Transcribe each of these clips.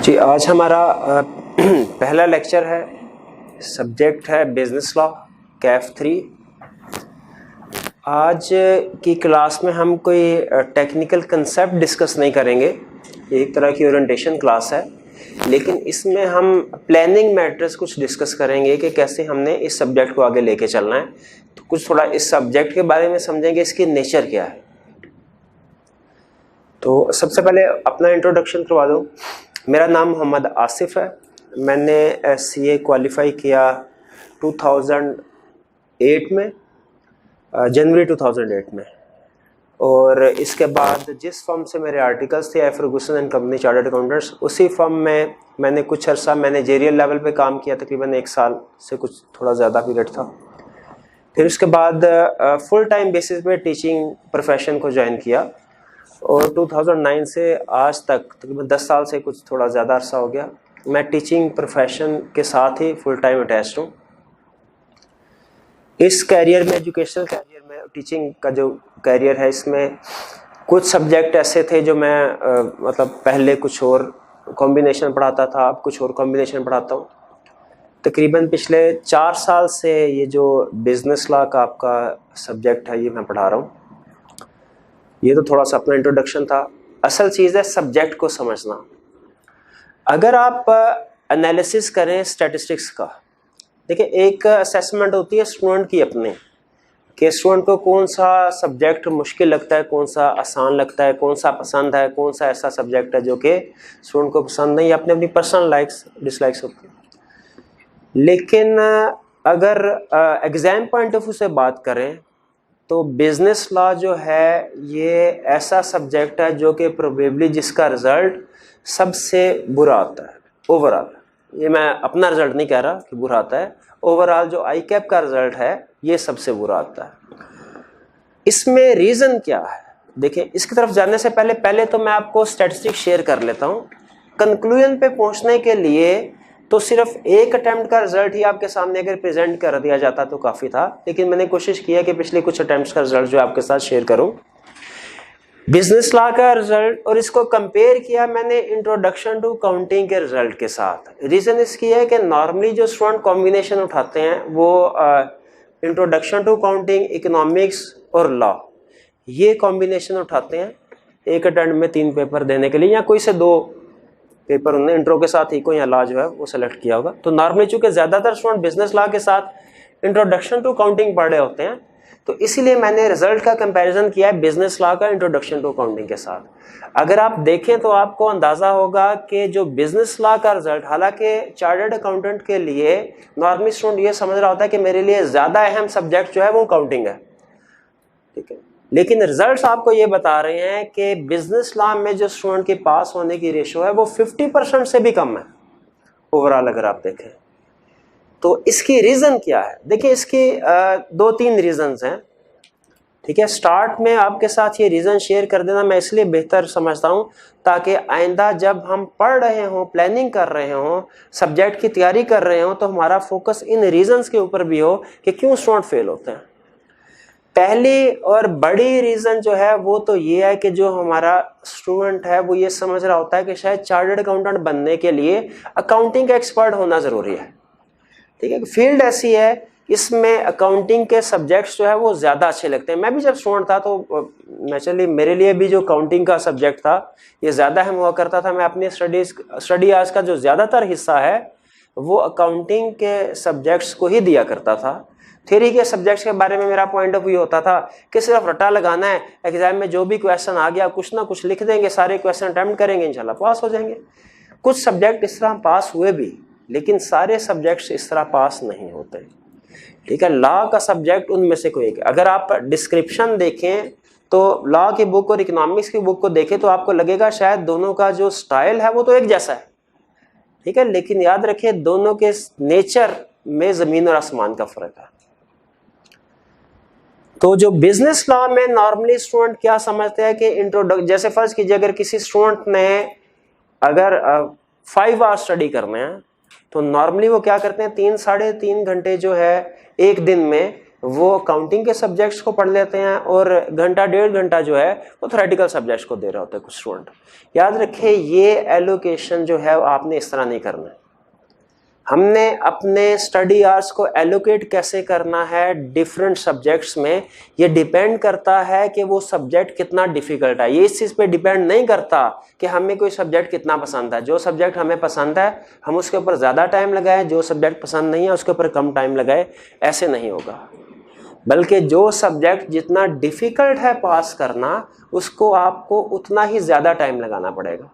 जी, आज हमारा पहला लेक्चर है। सब्जेक्ट है बिजनेस लॉ कैफ 3। आज की क्लास में हम कोई टेक्निकल कंसेप्ट डिस्कस नहीं करेंगे, ये एक तरह की ओरिएंटेशन क्लास है, लेकिन इसमें हम प्लानिंग मैटर्स कुछ डिस्कस करेंगे कि कैसे हमने इस सब्जेक्ट को आगे लेके चलना है। तो कुछ थोड़ा इस सब्जेक्ट के बारे में समझेंगे, इसकी नेचर क्या है। तो सबसे पहले अपना इंट्रोडक्शन करवा दूँ। मेरा नाम मोहम्मद आसिफ है। मैंने सीए क्वालिफाई किया 2008 में, जनवरी 2008 में, और इसके बाद जिस फर्म से मेरे आर्टिकल्स थे Ferguson and company chartered accountants, उसी फर्म में मैंने कुछ अर्सा मैनेजेरियल लेवल पे काम किया, तकरीबन 1 साल से कुछ थोड़ा ज़्यादा पीरियड था। फिर उसके बाद फुल टाइम बेसिस पे टीचिंग प्रोफेशन को ज्वाइन किया और 2009 से आज तक तकरीबन 10 साल से कुछ थोड़ा ज़्यादा अरसा हो गया मैं टीचिंग प्रोफेशन के साथ ही फुल टाइम अटैच्ड हूँ। इस कैरियर में, एजुकेशनल कैरियर में, टीचिंग का जो कैरियर है, इसमें कुछ सब्जेक्ट ऐसे थे जो मैं मतलब पहले कुछ और कॉम्बिनेशन पढ़ाता था, अब कुछ और कॉम्बिनेशन पढ़ाता हूँ। तकरीबन पिछले 4 साल से ये जो बिज़नेस लॉ का आपका सब्जेक्ट है ये मैं पढ़ा रहा हूँ। ये तो थोड़ा सा अपना इंट्रोडक्शन था। असल चीज़ है सब्जेक्ट को समझना। अगर आप एनालिसिस करें स्टैटिस्टिक्स का, देखिए एक असेसमेंट होती है स्टूडेंट की अपने, कि स्टूडेंट को कौन सा सब्जेक्ट मुश्किल लगता है, कौन सा आसान लगता है, कौन सा पसंद है, कौन सा ऐसा सब्जेक्ट है जो कि स्टूडेंट को पसंद नहीं, अपने अपनी पर्सनल लाइक्स डिसलाइक्स होती है। लेकिन अगर एग्ज़ाम पॉइंट ऑफ व्यू से बात करें तो बिज़नेस लॉ जो है ये ऐसा सब्जेक्ट है जो कि प्रोबेबली जिसका रिज़ल्ट सबसे बुरा आता है ओवरऑल। ये मैं अपना रिज़ल्ट नहीं कह रहा कि बुरा आता है, ओवरऑल जो आई कैप का रिज़ल्ट है ये सबसे बुरा आता है। इसमें रीज़न क्या है, देखिए इसकी तरफ जाने से पहले तो मैं आपको स्टैटिस्टिक्स शेयर कर लेता हूँ। कंक्लूजन पे पहुँचने के लिए तो सिर्फ एक अटेम्प्ट का रिजल्ट ही आपके सामने अगर प्रेजेंट कर दिया जाता तो काफ़ी था, लेकिन मैंने कोशिश की है कि पिछले कुछ अटेम्प्ट्स का रिजल्ट जो आपके साथ शेयर करूं बिजनेस लॉ का रिजल्ट, और इसको कंपेयर किया मैंने इंट्रोडक्शन टू काउंटिंग के रिजल्ट के साथ। रीज़न इसकी है कि नॉर्मली जो स्टूडेंट कॉम्बिनेशन उठाते हैं वो इंट्रोडक्शन टू काउंटिंग, इकोनॉमिक्स और लॉ, ये कॉम्बिनेशन उठाते हैं एक अटेम्प्ट में 3 पेपर देने के लिए, या कोई से 2 पेपर उन्होंने इंट्रो के साथ ही को या लॉ जो है वो सेलेक्ट किया होगा। तो नॉर्मली चूंकि ज़्यादातर स्टूडेंट बिजनेस लॉ के साथ इंट्रोडक्शन टू काउंटिंग पढ़ रहे होते हैं, तो इसीलिए मैंने रिजल्ट का कंपैरिजन किया है बिजनेस लॉ का इंट्रोडक्शन टू काउंटिंग के साथ। अगर आप देखें तो आपको अंदाज़ा होगा कि जो बिजनेस लॉ का रिजल्ट, हालांकि चार्टर्ड अकाउंटेंट के लिए नॉर्मली स्टूडेंट ये समझ रहा होता है कि मेरे लिए ज़्यादा अहम सब्जेक्ट जो है वो काउंटिंग है, ठीक है, लेकिन रिजल्ट्स आपको ये बता रहे हैं कि बिजनेस लॉ में जो स्टूडेंट के पास होने की रेशो है वो 50% से भी कम है ओवरऑल अगर आप देखें। तो इसकी रीज़न क्या है, देखिए इसकी 2-3 रीज़न्स हैं, ठीक है। स्टार्ट में आपके साथ ये रीज़न शेयर कर देना मैं इसलिए बेहतर समझता हूँ ताकि आइंदा जब हम पढ़ रहे हों, प्लानिंग कर रहे हों, सब्जेक्ट की तैयारी कर रहे हों, तो हमारा फोकस इन रीज़न्स के ऊपर भी हो कि क्यों स्टूडेंट फेल होते हैं। पहली और बड़ी रीज़न जो है वो तो ये है कि जो हमारा स्टूडेंट है वो ये समझ रहा होता है कि शायद चार्टर्ड अकाउंटेंट बनने के लिए अकाउंटिंग का एक्सपर्ट होना ज़रूरी है, ठीक है। फील्ड ऐसी है इसमें अकाउंटिंग के सब्जेक्ट्स जो है वो ज़्यादा अच्छे लगते हैं। मैं भी जब स्टूडेंट था तो नेचुरली मेरे लिए भी जो अकाउंटिंग का सब्जेक्ट था ये ज़्यादा अहम हुआ करता था। मैं अपनी स्टडी आज का जो ज़्यादातर हिस्सा है वो अकाउंटिंग के सब्जेक्ट्स को ही दिया करता था। थ्योरी के सब्जेक्ट्स के बारे में मेरा पॉइंट ऑफ व्यू होता था कि सिर्फ रटा लगाना है, एग्जाम में जो भी क्वेश्चन आ गया कुछ ना कुछ लिख देंगे, सारे क्वेश्चन अटेम्प्ट करेंगे, इंशाल्लाह पास हो जाएंगे। कुछ सब्जेक्ट इस तरह पास हुए भी, लेकिन सारे सब्जेक्ट्स इस तरह पास नहीं होते, ठीक है। लॉ का सब्जेक्ट उनमें से कोई एक। अगर आप डिस्क्रिप्शन देखें तो लॉ की बुक और इकोनॉमिक्स की बुक को देखें तो आपको लगेगा शायद दोनों का जो स्टाइल है वो तो एक जैसा है, ठीक है, लेकिन याद रखिए दोनों के नेचर में ज़मीन और आसमान का फ़र्क है। तो जो बिजनेस लॉ में नॉर्मली स्टूडेंट क्या समझते हैं कि जैसे फर्ज कीजिए अगर किसी स्टूडेंट ने अगर 5 आवर स्टडी करने हैं तो नॉर्मली वो क्या करते हैं 3-3.5 घंटे जो है एक दिन में वो अकाउंटिंग के सब्जेक्ट्स को पढ़ लेते हैं और घंटा 1.5 घंटा जो है वो थ्योरेटिकल सब्जेक्ट्स को दे रहे होते हैं कुछ स्टूडेंट। याद रखें ये एलोकेशन जो है आपने इस तरह नहीं करना है। हमने अपने स्टडी आवर्स को एलोकेट कैसे करना है डिफरेंट सब्जेक्ट्स में, ये डिपेंड करता है कि वो सब्जेक्ट कितना डिफिकल्ट है। ये इस चीज़ पे डिपेंड नहीं करता कि हमें कोई सब्जेक्ट कितना पसंद है। जो सब्जेक्ट हमें पसंद है हम उसके ऊपर ज़्यादा टाइम लगाएं, जो सब्जेक्ट पसंद नहीं है उसके ऊपर कम टाइम लगाए, ऐसे नहीं होगा। बल्कि जो सब्जेक्ट जितना डिफिकल्ट है पास करना उसको आपको उतना ही ज़्यादा टाइम लगाना पड़ेगा,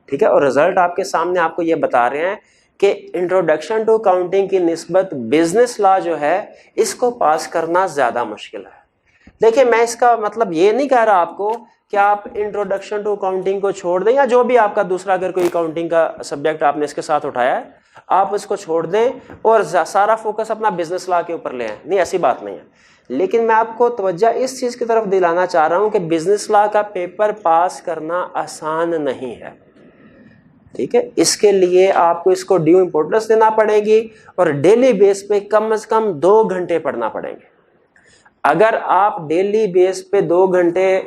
ठीक है। और रिजल्ट आपके सामने आपको ये बता रहे हैं कि इंट्रोडक्शन टू अकाउंटिंग की निस्बत बिजनेस लॉ जो है इसको पास करना ज़्यादा मुश्किल है। देखिए मैं इसका मतलब ये नहीं कह रहा आपको कि आप इंट्रोडक्शन टू अकाउंटिंग को छोड़ दें या जो भी आपका दूसरा अगर कोई अकाउंटिंग का सब्जेक्ट आपने इसके साथ उठाया है आप उसको छोड़ दें और सारा फोकस अपना बिजनेस लॉ के ऊपर ले आए। नहीं, ऐसी बात नहीं है। लेकिन मैं आपको तवज्जो इस चीज़ की तरफ दिलाना चाह रहा हूँ कि बिजनेस लॉ का पेपर पास करना आसान नहीं है, ठीक है। इसके लिए आपको इसको ड्यू इंपोर्टेंस देना पड़ेगी और डेली बेस पे कम से कम 2 घंटे पढ़ना पड़ेंगे। अगर आप डेली बेस पे 2 घंटे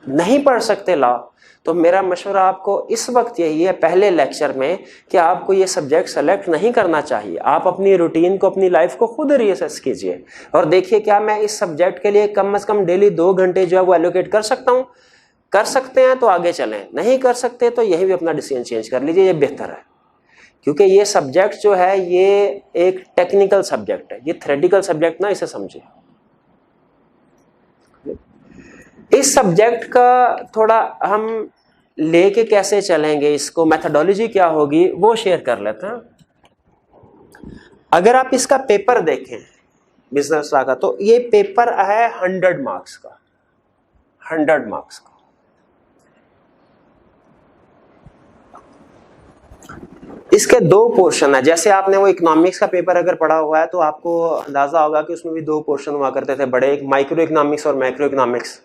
नहीं पढ़ सकते लॉ तो मेरा मशवरा आपको इस वक्त यही है पहले लेक्चर में कि आपको ये सब्जेक्ट सेलेक्ट नहीं करना चाहिए। आप अपनी रूटीन को, अपनी लाइफ को खुद रीअसेस कीजिए और देखिए क्या मैं इस सब्जेक्ट के लिए कम से कम डेली 2 घंटे जो है वो एलोकेट कर सकता हूँ। कर सकते हैं तो आगे चलें, नहीं कर सकते तो यही भी अपना डिसीजन चेंज कर लीजिए, ये बेहतर है। क्योंकि ये सब्जेक्ट जो है ये एक टेक्निकल सब्जेक्ट है, ये थ्योरेटिकल सब्जेक्ट ना, इसे समझिए। इस सब्जेक्ट का थोड़ा हम लेके कैसे चलेंगे, इसको मेथोडोलॉजी क्या होगी वो शेयर कर लेते हैं। अगर आप इसका पेपर देखें बिजनेस लॉ का तो ये पेपर है 100 मार्क्स का, 100 मार्क्स का। इसके 2 पोर्शन है। जैसे आपने वो इकोनॉमिक्स का पेपर अगर पढ़ा हुआ है तो आपको अंदाजा होगा कि उसमें भी 2 पोर्शन हुआ करते थे बड़े, एक माइक्रो इकोनॉमिक्स और मैक्रो इकोनॉमिक्स।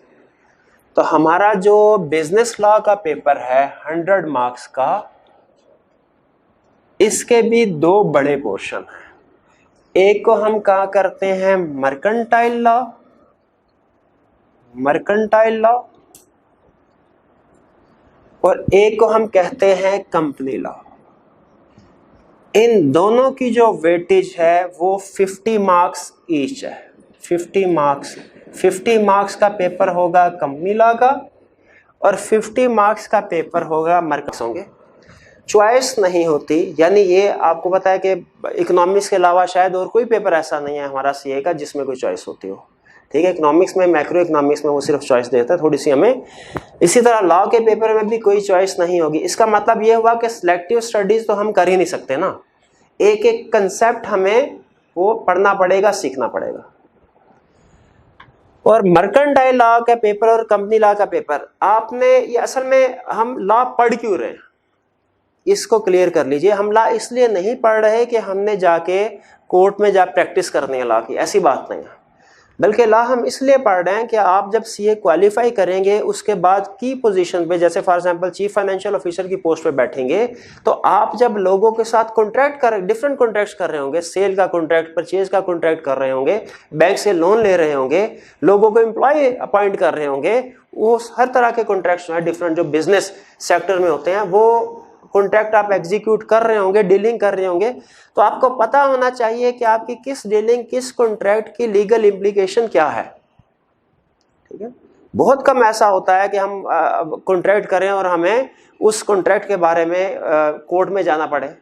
तो हमारा जो बिजनेस लॉ का पेपर है 100 मार्क्स का, इसके भी 2 बड़े पोर्शन हैं। एक को हम कहा करते हैं मर्केंटाइल लॉ, मर्केंटाइल लॉ, और एक को हम कहते हैं कंपनी लॉ। इन दोनों की जो वेटेज है वो 50 मार्क्स ईच है, 50 मार्क्स। 50 मार्क्स का पेपर होगा कंपनी लॉ का और 50 मार्क्स का पेपर होगा मर्केंटाइल होंगे। चॉइस नहीं होती, यानी ये आपको पता है कि इकोनॉमिक्स के अलावा शायद और कोई पेपर ऐसा नहीं है हमारा सीए का जिसमें कोई चॉइस होती हो, ठीक है। इकोनॉमिक्स में, मैक्रो इकोनॉमिक्स में वो सिर्फ चॉइस देता है थोड़ी सी हमें। इसी तरह लॉ के पेपर में भी कोई चॉइस नहीं होगी। इसका मतलब ये हुआ कि सिलेक्टिव स्टडीज तो हम कर ही नहीं सकते ना, एक एक कंसेप्ट हमें वो पढ़ना पड़ेगा, सीखना पड़ेगा। और मर्केंटाइल लॉ का पेपर और कंपनी लॉ का पेपर आपने, ये असल में हम लॉ पढ़ क्यों रहे हैं इसको क्लियर कर लीजिए। हम लॉ इसलिए नहीं पढ़ रहे कि हमने जाके कोर्ट में जा प्रैक्टिस करनी है लॉ की, ऐसी बात नहीं है। बल्कि लॉ हम इसलिए पढ़ रहे हैं कि आप जब सीए क्वालिफाई करेंगे उसके बाद की पोजीशन पे, जैसे for example chief financial officer की पोस्ट पे बैठेंगे, तो आप जब लोगों के साथ कॉन्ट्रैक्ट कर, डिफरेंट कॉन्ट्रैक्ट्स कर रहे होंगे, सेल का कॉन्ट्रैक्ट, परचेज का कॉन्ट्रैक्ट कर रहे होंगे, बैंक से लोन ले रहे होंगे, लोगों को एम्प्लॉय अपॉइंट कर रहे होंगे, वो हर तरह के कॉन्ट्रैक्ट्स जो है डिफरेंट जो बिजनेस सेक्टर में होते हैं वो कॉन्ट्रैक्ट आप एग्जीक्यूट कर रहे होंगे, डीलिंग कर रहे होंगे। तो आपको पता होना चाहिए कि आपकी किस डीलिंग, किस कॉन्ट्रैक्ट की लीगल इम्प्लीकेशन क्या है, ठीक है। बहुत कम ऐसा होता है कि हम कॉन्ट्रैक्ट करें और हमें उस कॉन्ट्रैक्ट के बारे में कोर्ट में जाना पड़े।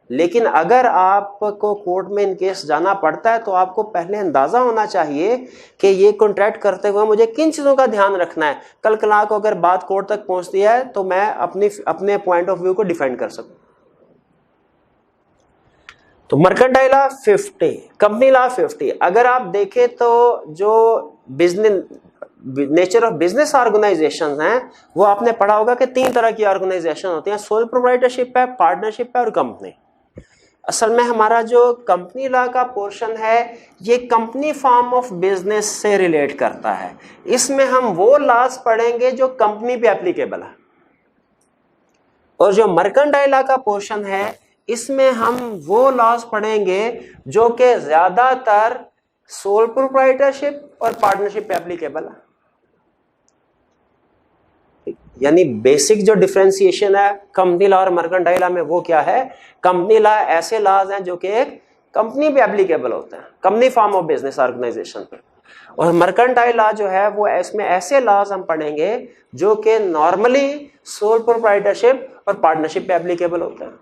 लेकिन अगर आपको कोर्ट में इन केस जाना पड़ता है तो आपको पहले अंदाजा होना चाहिए कि ये कॉन्ट्रैक्ट करते हुए मुझे किन चीज़ों का ध्यान रखना है, कल कला को अगर बात कोर्ट तक पहुंचती है तो मैं अपने पॉइंट ऑफ व्यू को डिफेंड कर सकूं। तो मर्केंटाइल लॉ 50, कंपनी लॉ 50। अगर आप देखें तो जो business nature of business organization हैं वो आपने पढ़ा होगा कि 3 तरह की ऑर्गेनाइजेशन होती हैं, सोल प्रोप्राइटरशिप है, पार्टनरशिप है और कंपनी। असल में हमारा जो कंपनी लॉ का पोर्शन है ये कंपनी फॉर्म ऑफ बिजनेस से रिलेट करता है। इसमें हम वो लॉज पढ़ेंगे जो कंपनी पे एप्लीकेबल है। और जो मर्केंटाइल लॉ का पोर्शन है इसमें हम वो लॉज पढ़ेंगे जो कि ज्यादातर सोल प्रोप्राइटरशिप और पार्टनरशिप पे एप्लीकेबल है। यानी बेसिक जो डिफरेंशिएशन है कंपनी लॉ और मर्केंटाइल लॉ में वो क्या है, कंपनी लॉ ऐसे लॉज हैं जो कि एक कंपनी पे एप्लीकेबल होते हैं, company form of business organization पे, और मर्केंटाइल लॉ जो है वो इसमें ऐसे लॉज हम पढ़ेंगे जो कि नॉर्मली सोल प्रोप्राइटरशिप और पार्टनरशिप पे एप्लीकेबल होते हैं।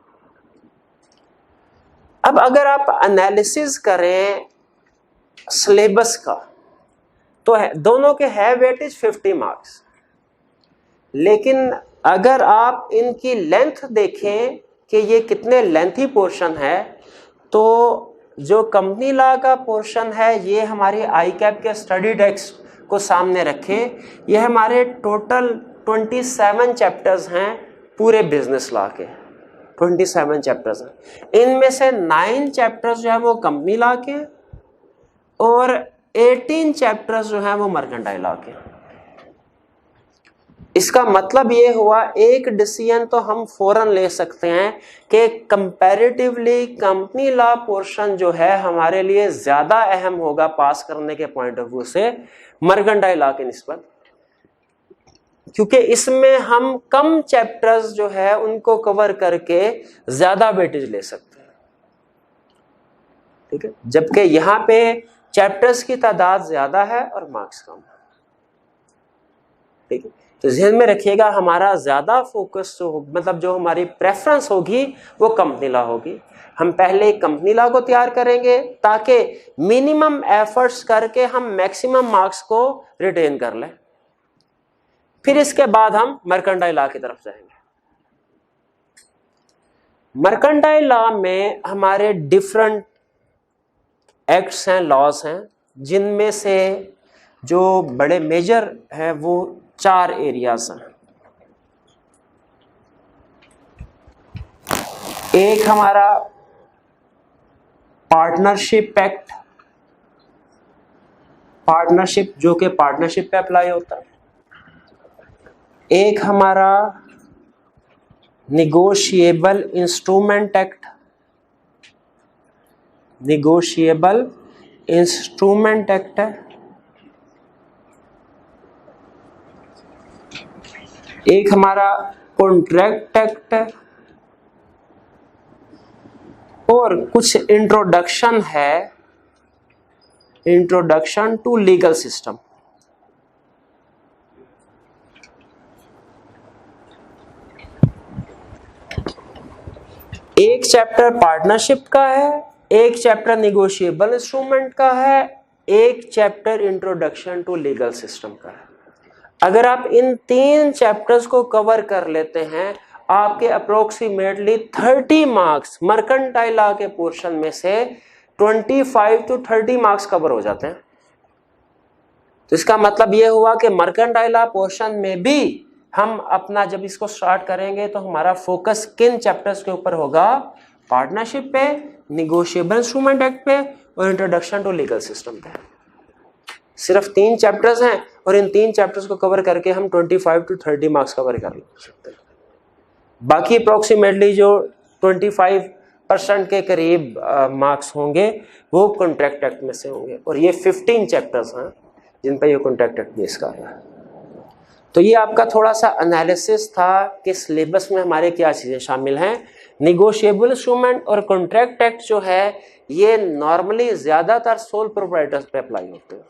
अब अगर आप एनालिसिस करें सिलेबस का तो है, दोनों के है वेटेज 50 मार्क्स, लेकिन अगर आप इनकी लेंथ देखें कि ये कितने लेंथी पोर्शन है, तो जो कंपनी लॉ का पोर्शन है ये हमारी आई कैप के स्टडी टेक्स्ट को सामने रखें, ये हमारे टोटल 27 चैप्टर्स हैं पूरे बिजनेस लॉ के, 27 चैप्टर्स हैं। इनमें से 9 चैप्टर्स जो है वो कंपनी लॉ के और 18 चैप्टर्स जो हैं वो मर्केंटाइल लॉ के। इसका मतलब ये हुआ एक डिसीजन तो हम फौरन ले सकते हैं कि कंपैरेटिवली कंपनी लॉ पोर्शन जो है हमारे लिए ज्यादा अहम होगा पास करने के पॉइंट ऑफ व्यू से मर्केंटाइल लॉ के निस्बत, क्योंकि इसमें हम कम चैप्टर्स जो है उनको कवर करके ज्यादा वेटेज ले सकते हैं, ठीक है, जबकि यहाँ पे चैप्टर्स की तादाद ज्यादा है और मार्क्स कम है, ठीक है। तो ध्यान में रखिएगा हमारा ज्यादा फोकस जो मतलब जो हमारी प्रेफरेंस होगी वो कंपनी लॉ होगी। हम पहले कंपनी लॉ को तैयार करेंगे ताकि मिनिमम एफर्ट्स करके हम मैक्सिमम मार्क्स को रिटेन कर लें, फिर इसके बाद हम मर्केंटाइल लॉ की तरफ जाएंगे। मर्केंटाइल लॉ में हमारे डिफरेंट एक्ट्स हैं, लॉज हैं, जिनमें से जो बड़े मेजर हैं वो 4 एरियाज हैं। एक हमारा पार्टनरशिप एक्ट, पार्टनरशिप जो कि पार्टनरशिप पे अप्लाई होता है। एक हमारा negotiable instrument act, negotiable instrument act है। एक हमारा कॉन्ट्रैक्ट एक्ट है और कुछ इंट्रोडक्शन है, इंट्रोडक्शन टू लीगल सिस्टम। एक चैप्टर पार्टनरशिप का है, एक चैप्टर निगोशिएबल इंस्ट्रूमेंट का है, एक chapter introduction to legal system का है। अगर आप इन 3 चैप्टर्स को कवर कर लेते हैं आपके अप्रोक्सीमेटली 30 मार्क्स मर्केंटाइल लॉ के पोर्शन में से 25 to 30 मार्क्स कवर हो जाते हैं। तो इसका मतलब यह हुआ कि मर्केंटाइल लॉ पोर्शन में भी हम अपना जब इसको स्टार्ट करेंगे तो हमारा फोकस किन चैप्टर्स के ऊपर होगा, पार्टनरशिप पे, निगोशिएबल इंस्ट्रूमेंट एक्ट पे और इंट्रोडक्शन टू लीगल सिस्टम पे। सिर्फ 3 चैप्टर्स हैं और इन 3 चैप्टर्स को कवर करके हम 25 to 30 मार्क्स कवर कर सकते हैं। बाकी अप्रोक्सीमेटली जो 25% के करीब मार्क्स होंगे वो कॉन्ट्रैक्ट एक्ट में से होंगे, और ये 15 चैप्टर्स हैं जिन पर ये कॉन्ट्रैक्ट एक्ट बेस कर रहा है। तो ये आपका थोड़ा सा एनालिसिस था कि सिलेबस में हमारे क्या चीज़ें शामिल हैं। निगोशिएबल इंस्ट्रूमेंट और कॉन्ट्रैक्ट एक्ट जो है ये नॉर्मली ज़्यादातर सोल प्रोप्राइटर्स पे अप्लाई होते हैं,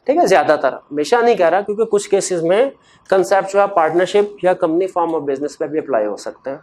ठीक है, ज़्यादातर, हमेशा नहीं कह रहा, क्योंकि कुछ केसेस में कंसेप्ट जो है पार्टनरशिप या कंपनी फॉर्म ऑफ बिजनेस पे भी अप्लाई हो सकते हैं।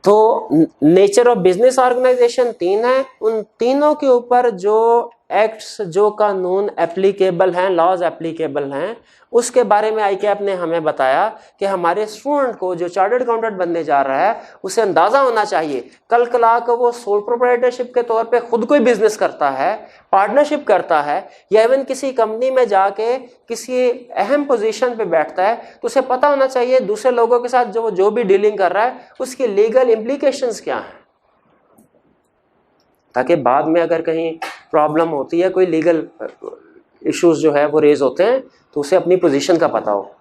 तो नेचर ऑफ बिजनेस ऑर्गेनाइजेशन 3 है, उन तीनों के ऊपर जो एक्ट्स, जो कानून एप्लीकेबल हैं, लॉज एप्लीकेबल हैं, उसके बारे में आईकैप ने हमें बताया कि हमारे स्टूडेंट को जो चार्टर्ड अकाउंटेंट बनने जा रहा है उसे अंदाजा होना चाहिए कल कला को वो सोल प्रोप्राइटरशिप के तौर पे खुद कोई बिजनेस करता है, पार्टनरशिप करता है, या इवन किसी कंपनी में जाके किसी अहम पोजीशन पे बैठता है, तो उसे पता होना चाहिए दूसरे लोगों के साथ जो भी डीलिंग कर रहा है उसकी लीगल इम्प्लीकेशंस क्या है, ताकि बाद में अगर कहीं प्रॉब्लम होती है, कोई लीगल इश्यूज जो है वो रेज होते हैं, तो उसे अपनी पोजीशन का पता हो।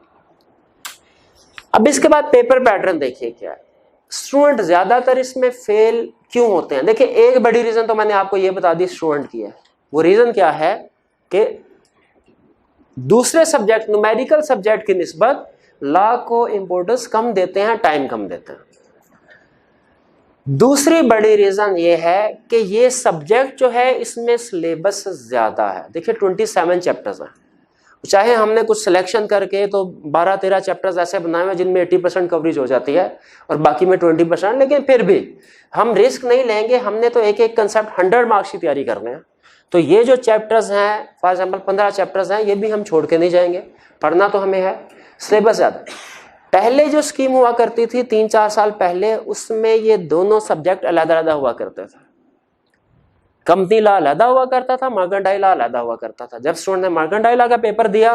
अब इसके बाद पेपर पैटर्न देखिए क्या है। स्टूडेंट ज्यादातर इसमें फेल क्यों होते हैं? देखिए, एक बड़ी रीजन तो मैंने आपको ये बता दी स्टूडेंट की है। वो रीजन क्या है कि दूसरे सब्जेक्ट, न्यूमेरिकल सब्जेक्ट की निस्बत लॉ को इंपोर्टेंस कम देते हैं, टाइम कम देते हैं। दूसरी बड़ी रीजन ये है कि ये सब्जेक्ट जो है इसमें सिलेबस ज्यादा है। देखिए 27 चैप्टर्स हैं, चाहे हमने कुछ सिलेक्शन करके तो 12-13 चैप्टर्स ऐसे बनाए हुए जिनमें 80% कवरेज हो जाती है और बाकी में 20%, लेकिन फिर भी हम रिस्क नहीं लेंगे। हमने तो एक एक कंसेप्ट 100 मार्क्स की तैयारी करने हैं। तो ये जो चैप्टर्स हैं, फॉर एग्जांपल 15 चैप्टर्स हैं, ये भी हम छोड़ के नहीं जाएंगे, पढ़ना तो हमें है। सिलेबस ज़्यादा। पहले जो स्कीम हुआ करती थी 3-4 साल पहले, उसमें ये दोनों सब्जेक्ट अलग-अलग हुआ करते थे। कंपनी लॉ अलग हुआ करता था, मर्केंटाइल लॉ अलग हुआ करता था। जब स्टूडेंट ने मर्केंटाइल लॉ का पेपर दिया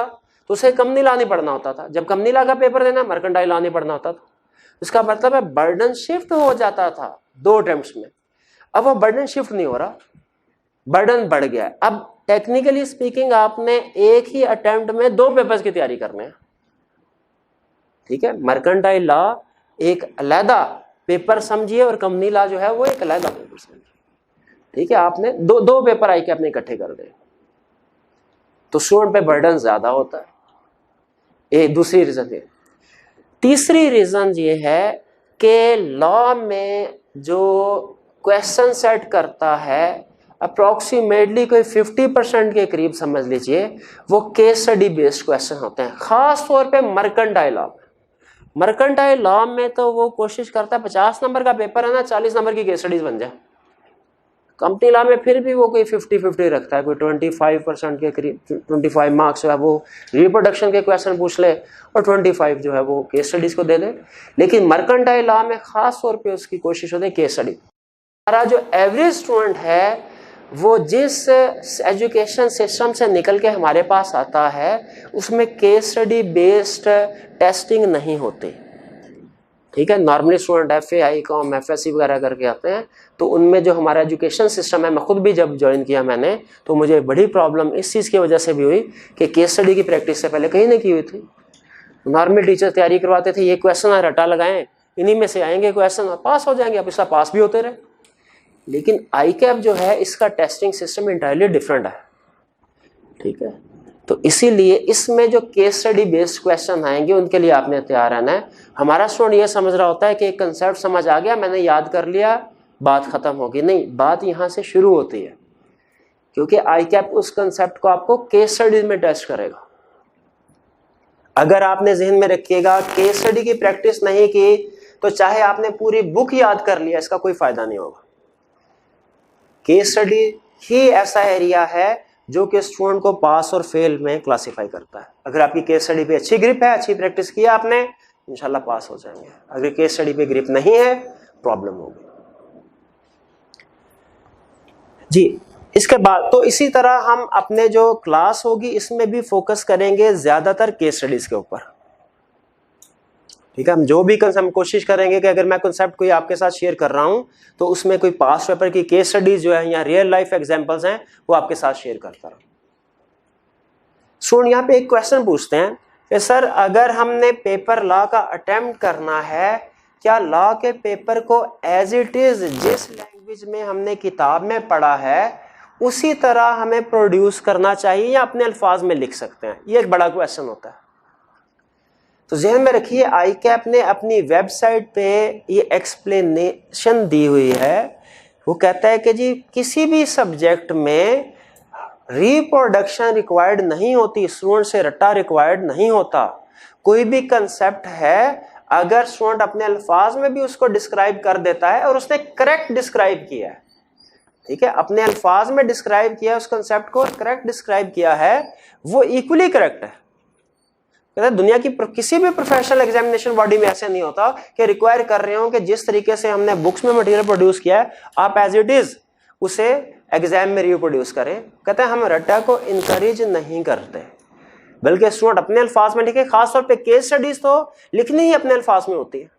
तो उसे कंपनी लॉ नहीं पढ़ना होता था। जब कंपनी लॉ का पेपर देना, मर्केंटाइल लॉ नहीं पढ़ना होता था। इसका मतलब है बर्डन शिफ्ट हो जाता था 2 अटेम्प्ट्स में। अब वो बर्डन शिफ्ट नहीं हो रहा, बर्डन बढ़ गया है। अब टेक्निकली स्पीकिंग आपने एक ही अटेम्प्ट में 2 पेपर्स की तैयारी करने हैं, ठीक है। मर्केंटाइल लॉ एक अलहदा पेपर समझिए और कंपनी लॉ जो है वो एक अलहदा पेपर समझिए, ठीक है। आपने दो पेपर आई के अपने इकट्ठे कर दे तो स्टूडेंट पे बर्डन ज्यादा होता है। ये दूसरी रीजन है। तीसरी रीजन ये है कि लॉ में जो क्वेश्चन सेट करता है अप्रोक्सीमेटली कोई 50% के करीब समझ लीजिए वो केस स्टडी बेस्ड क्वेश्चन होते हैं, खास तौर पे मर्केंटाइल लॉ। मर्केंटाइल लॉ में तो वो कोशिश करता है 50 नंबर का पेपर है ना, 40 नंबर की केस स्टडीज बन जाए। कंपनी लॉ में फिर भी वो कोई 50-50 रखता है, कोई 25% के करीब, 25 मार्क्स जो है वो रिप्रोडक्शन के क्वेश्चन पूछ ले और 25 जो है वो केस स्टडीज को दे दे। लेकिन मर्केंटाइल लॉ में खास तौर पे उसकी कोशिश होती है केस स्टडी। हमारा जो एवरेज स्टूडेंट है वो जिस एजुकेशन सिस्टम से निकल के हमारे पास आता है उसमें केस स्टडी बेस्ड टेस्टिंग नहीं होती, ठीक है। Normally student FA, ICOM, FSC वगैरह करके आते हैं, तो उनमें जो हमारा एजुकेशन सिस्टम है, मैं खुद भी जब ज्वाइन किया मैंने, तो मुझे बड़ी प्रॉब्लम इस चीज़ की वजह से भी हुई कि केस स्टडी की प्रैक्टिस से पहले कहीं नहीं की हुई थी। नॉर्मल टीचर तैयारी करवाते थे, ये क्वेश्चन रटा लगाएं, इन्हीं में से आएंगे क्वेश्चन, पास हो जाएंगे। अब इसका पास भी होते रहे। लेकिन ICAP जो है इसका टेस्टिंग सिस्टम इंटायरली डिफरेंट है, ठीक है। तो इसीलिए इसमें जो केस स्टडी बेस्ड क्वेश्चन आएंगे उनके लिए आपने तैयार रहना है। हमारा स्टूडेंट ये समझ रहा होता है कि एक कंसेप्ट समझ आ गया, मैंने याद कर लिया, बात खत्म होगी। नहीं, बात यहाँ से शुरू होती है, क्योंकि ICAP उस कंसेप्ट को आपको केस स्टडीज में टेस्ट करेगा। अगर आपने जहन में रखिएगा केस स्टडी की प्रैक्टिस नहीं की तो चाहे आपने पूरी बुक याद कर लिया, इसका कोई फायदा नहीं होगा। केस स्टडी ही ऐसा एरिया है जो कि स्टूडेंट को पास और फेल में क्लासिफाई करता है। अगर आपकी केस स्टडी पे अच्छी ग्रिप है, अच्छी प्रैक्टिस किया आपने, इंशाल्लाह पास हो जाएंगे। अगर केस स्टडी पे ग्रिप नहीं है, प्रॉब्लम होगी जी। इसके बाद तो इसी तरह हम अपने जो क्लास होगी इसमें भी फोकस करेंगे ज्यादातर केस स्टडीज के ऊपर, ठीक है। हम जो भी हम कोशिश करेंगे कि अगर मैं कंसेप्ट कोई आपके साथ शेयर कर रहा हूं तो उसमें कोई पास्ट पेपर की केस स्टडीज जो है या रियल लाइफ एग्जांपल्स हैं वो आपके साथ शेयर करता रहूं। स्टूडेंट यहाँ पे एक क्वेश्चन पूछते हैं कि सर अगर हमने पेपर लॉ का अटेम्प्ट करना है, क्या लॉ के पेपर को एज इट इज जिस लैंग्वेज में हमने किताब में पढ़ा है उसी तरह हमें प्रोड्यूस करना चाहिए या अपने अल्फाज में लिख सकते हैं? ये एक बड़ा क्वेश्चन होता है। तो ज़हन में रखिए ICAP ने अपनी वेबसाइट पे ये एक्सप्लेनेशन दी हुई है। वो कहता है कि जी किसी भी सब्जेक्ट में रिप्रोडक्शन रिक्वायर्ड नहीं होती, स्टूडेंट से रट्टा रिक्वायर्ड नहीं होता। कोई भी कंसेप्ट है अगर स्टूडेंट अपने अल्फाज में भी उसको डिस्क्राइब कर देता है और उसने करेक्ट डिस्क्राइब किया है, ठीक है, अपने अल्फाज में डिस्क्राइब किया उस कंसेप्ट को, करेक्ट डिस्क्राइब किया है, वो इक्वली करेक्ट है। कहते हैं दुनिया की किसी भी प्रोफेशनल एग्जामिनेशन बॉडी में ऐसे नहीं होता कि रिक्वायर कर रहे हो कि जिस तरीके से हमने बुक्स में मटेरियल प्रोड्यूस किया है आप एज इट इज उसे एग्जाम में रिप्रोड्यूस करें। कहते हैं हम रट्टा को इनकरेज नहीं करते, बल्कि स्टूडेंट अपने अल्फाज में लिखे। खासतौर पे केस स्टडीज तो लिखनी ही अपने अल्फाज में होती है,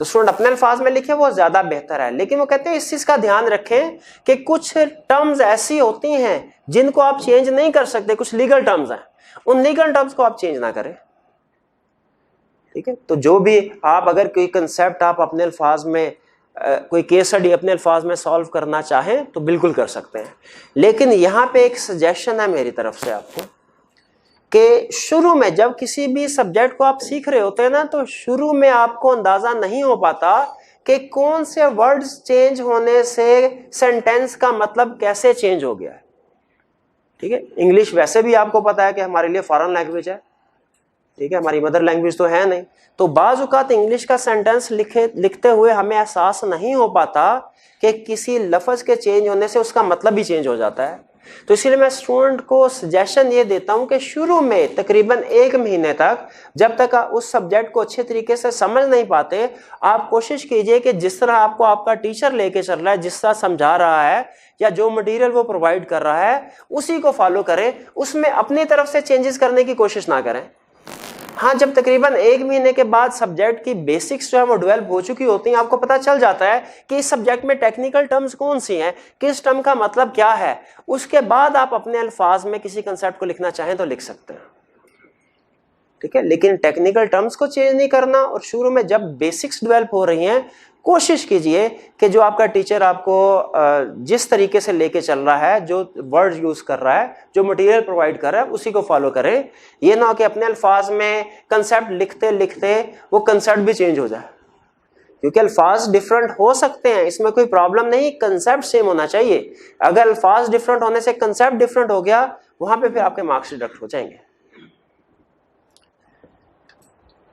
तो स्टूडेंट अपने अल्फाज में लिखे वो ज्यादा बेहतर है। लेकिन वो कहते हैं इस चीज का ध्यान रखें कि कुछ टर्म्स ऐसी होती हैं जिनको आप चेंज नहीं कर सकते, कुछ लीगल टर्म्स हैं, उन लीगल टर्म्स को आप चेंज ना करें। ठीक है। तो जो भी आप अगर कोई कंसेप्ट आप अपने अल्फाज में कोई केस स्टडी अपने अल्फाज में सॉल्व करना चाहें तो बिल्कुल कर सकते हैं। लेकिन यहाँ पे एक सजेशन है मेरी तरफ से आपको कि शुरू में जब किसी भी सब्जेक्ट को आप सीख रहे होते हैं ना, तो शुरू में आपको अंदाजा नहीं हो पाता कि कौन से वर्ड्स चेंज होने से सेंटेंस का मतलब कैसे चेंज हो गया है। ठीक है, इंग्लिश वैसे भी आपको पता है कि हमारे लिए फॉरेन लैंग्वेज है, ठीक है, हमारी मदर लैंग्वेज तो है नहीं। तो बाज़ औक़ात इंग्लिश का सेंटेंस लिखते हुए हमें एहसास नहीं हो पाता कि किसी लफ्ज़ के चेंज होने से उसका मतलब भी चेंज हो जाता है। तो इसीलिए मैं स्टूडेंट को सजेशन ये देता हूं कि शुरू में तकरीबन 1 महीने तक जब तक आप उस सब्जेक्ट को अच्छे तरीके से समझ नहीं पाते, आप कोशिश कीजिए कि जिस तरह आपको आपका टीचर लेके चल रहा है, जिस तरह समझा रहा है या जो मटेरियल वो प्रोवाइड कर रहा है उसी को फॉलो करें, उसमें अपनी तरफ से चेंजेस करने की कोशिश ना करें। हाँ, जब तकरीबन 1 महीने के बाद सब्जेक्ट की बेसिक्स जो है वो डेवलप हो चुकी होती हैं, आपको पता चल जाता है कि इस सब्जेक्ट में टेक्निकल टर्म्स कौन सी हैं, किस टर्म का मतलब क्या है, उसके बाद आप अपने अल्फाज में किसी कंसेप्ट को लिखना चाहें तो लिख सकते हैं। ठीक है, लेकिन टेक्निकल टर्म्स को चेंज नहीं करना। और शुरू में जब बेसिक्स डेवलप हो रही हैं, कोशिश कीजिए कि जो आपका टीचर आपको जिस तरीके से लेके चल रहा है, जो वर्ड यूज कर रहा है, जो मटेरियल प्रोवाइड कर रहा है, उसी को फॉलो करें। ये ना हो कि अपने अल्फाज में कंसेप्ट लिखते लिखते वो कंसेप्ट भी चेंज हो जाए, क्योंकि अल्फाज डिफरेंट हो सकते हैं, इसमें कोई प्रॉब्लम नहीं, कंसेप्ट सेम होना चाहिए। अगर अल्फाज डिफरेंट होने से कंसेप्ट डिफरेंट हो गया, वहां पे फिर आपके मार्क्स डिडक्ट हो जाएंगे।